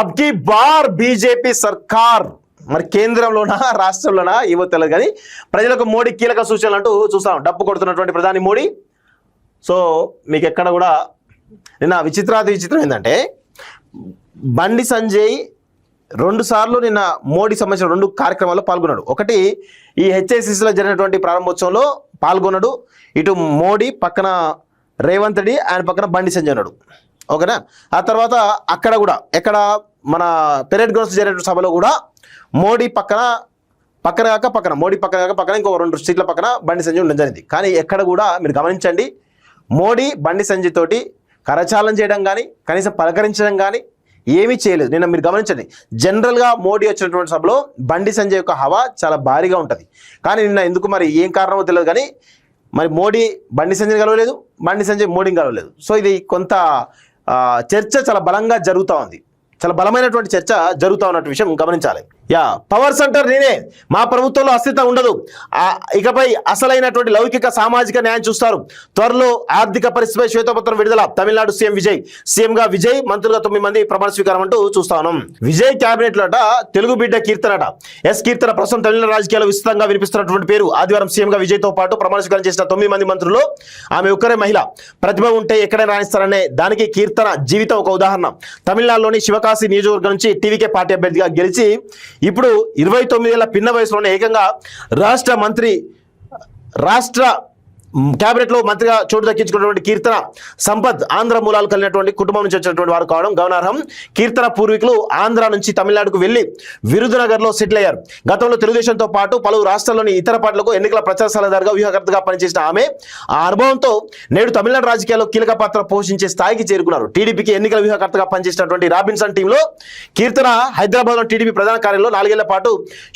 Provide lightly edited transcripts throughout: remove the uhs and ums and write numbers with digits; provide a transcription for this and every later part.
అబ్ key bar BJP సర్కార్, మరి కేంద్రంలోనా రాష్ట్రంలోనా ఏమో తెలియదు కానీ ప్రజలకు మోడీ కీలక సూచనలు అంటూ చూస్తాం. డప్పు కొడుతున్నటువంటి ప్రధాని మోడీ. సో మీకు ఎక్కడ కూడా నిన్న విచిత్రం ఏంటంటే బండి సంజయ్ 2 సార్లు నిన్న మోడీ సంబంధించిన 2 కార్యక్రమాల్లో పాల్గొన్నాడు. ఒకటి ఈ హెచ్ఐసిసిలో జరిగినటువంటి ప్రారంభోత్సవంలో పాల్గొన్నాడు. ఇటు మోడీ పక్కన రేవంత్ రెడ్డి, ఆయన పక్కన బండి సంజయ్ ఉన్నాడు. ఓకేనా. ఆ తర్వాత అక్కడ కూడా ఎక్కడ మన పెరేడ్ గ్రౌండ్స్ జరిగిన సభలో కూడా మోడీ పక్కన మోడీ పక్కన ఇంకో 2 సీట్ల పక్కన బండి సంజయ్ ఉండడం జరిగింది. కానీ ఎక్కడ కూడా మీరు గమనించండి, మోడీ బండి సంజయ్ తోటి కరచాలనం చేయడం కానీ కనీసం పలకరించడం కానీ ఏమీ చేయలేదు. నిన్న మీరు గమనించండి, జనరల్గా మోడీ వచ్చినటువంటి సభలో బండి సంజయ్ యొక్క హవా చాలా భారీగా ఉంటుంది. కానీ నిన్న ఎందుకు మరి ఏం కారణమో తెలియదు కానీ మరి మోడీ బండి సంజయ్ కలవలేదు, బండి సంజయ్ మోడీని కలవలేదు. సో ఇది కొంత చర్చ చాలా బలంగా జరుగుతూ ఉంది, చాలా బలమైనటువంటి చర్చ జరుగుతూ ఉన్నటువంటి విషయం గమనించాలి. పవర్ సెంటర్ నేనే, మా ప్రభుత్వంలో అస్తిత్వం ఉండదు, ఇకపై అసలైనటువంటి లౌకిక సామాజిక న్యాయం చూస్తారు, త్వరలో ఆర్థిక పరిస్థితిపై శ్వేతపత్రం విడుదల, తమిళనాడు సీఎం విజయ్, సీఎంగా విజయ్, మంత్రులుగా 9 మంది ప్రమాణ స్వీకారం అంటూ చూస్తా ఉన్నాం. విజయ్ క్యాబినెట్ లోట తెలుగు బిడ్డ కీర్తనట. కీర్తన ప్రస్తుతం తమిళనాడు రాజకీయాల్లో విస్తృతంగా వినిపిస్తున్నటువంటి పేరు. ఆదివారం సీఎంగా విజయ్తో పాటు ప్రమాణ స్వీకారం చేసిన 9 మంది మంత్రులు ఆమె ఒక్కరే మహిళ. ప్రతిభ ఉంటే ఎక్కడైనా రాణిస్తారనే దానికి కీర్తన జీవితం ఒక ఉదాహరణ. తమిళనాడులోని శివకాశి నియోజకవర్గం నుంచి టీవీకే పార్టీ అభ్యర్థిగా గెలిచి ఇప్పుడు 29 ఏళ్ల పిన్న వయసులోనే ఏకంగా రాష్ట్ర క్యాబినెట్ లో మంత్రిగా చోటు దక్కించుకున్నటువంటి కీర్తన సంపత్ ఆంధ్ర మూలాలు కలిగినటువంటి కుటుంబం నుంచి వచ్చినటువంటి వారు కావడం గమనార్హం. కీర్తన పూర్వీకులు ఆంధ్ర నుంచి తమిళనాడుకు వెళ్లి విరుదునగర్ లో సెటిల్ అయ్యారు. గతంలో తెలుగుదేశంతో పాటు పలు రాష్ట్రాల్లోని ఇతర పార్టీలకు ఎన్నికల ప్రచార సలహాదారుగా వ్యూహకర్తగా పనిచేసిన ఆమె ఆ అనుభవంతో నేడు తమిళనాడు రాజకీయాల్లో కీలక పాత్ర పోషించే స్థాయికి చేరుకున్నారు. టీడీపీకి ఎన్నికల వ్యూహకర్తగా పనిచేసినటువంటి రాబిన్సన్ టీంలో కీర్తన హైదరాబాద్ లో టీడీపీ ప్రధాన కార్యాలయంలో 4 ఏళ్ల పాటు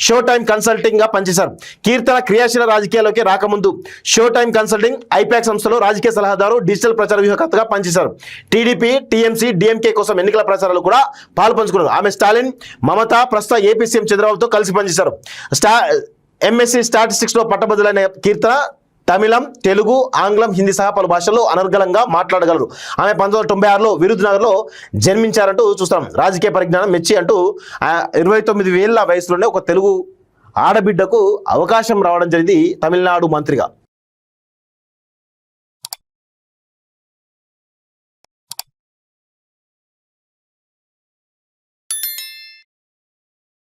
షో టైమ్ కన్సల్టింగ్ గా పనిచేశారు. కీర్తన క్రియాశీల రాజకీయాల్లోకి రాకముందు షో టైమ్ కన్సల్టింగ్ ఐపాక్ సంస్థలో రాజకీయ సలహాదారు, డిజిటల్ ప్రచార వ్యూహకర్తగా పనిచేశారు. టీడీపీ, టీఎంసీ, డిఎంకే కోసం ఎన్నికల ప్రచారాలు కూడా పాల్పంచుకున్నారు. ఆమె స్టాలిన్, మమత, ప్రస్తుత ఏపీ సీఎం చంద్రబాబుతో కలిసి పనిచేశారు. ఎంఎస్సీ స్టాటిస్టిక్స్ లో పట్టభద్రులైన కీర్తన తమిళం, తెలుగు, ఆంగ్లం, హిందీ సహా పలు భాషల్లో అనర్గళంగా మాట్లాడగలరు. ఆమె 1996లో విరుదునగర్లో జన్మించారంటూ చూస్తాం. రాజకీయ పరిజ్ఞానం మెచ్చి అంటూ 29 ఏళ్ల వయసులోనే ఒక తెలుగు ఆడబిడ్డకు అవకాశం రావడం జరిగింది తమిళనాడు మంత్రిగా.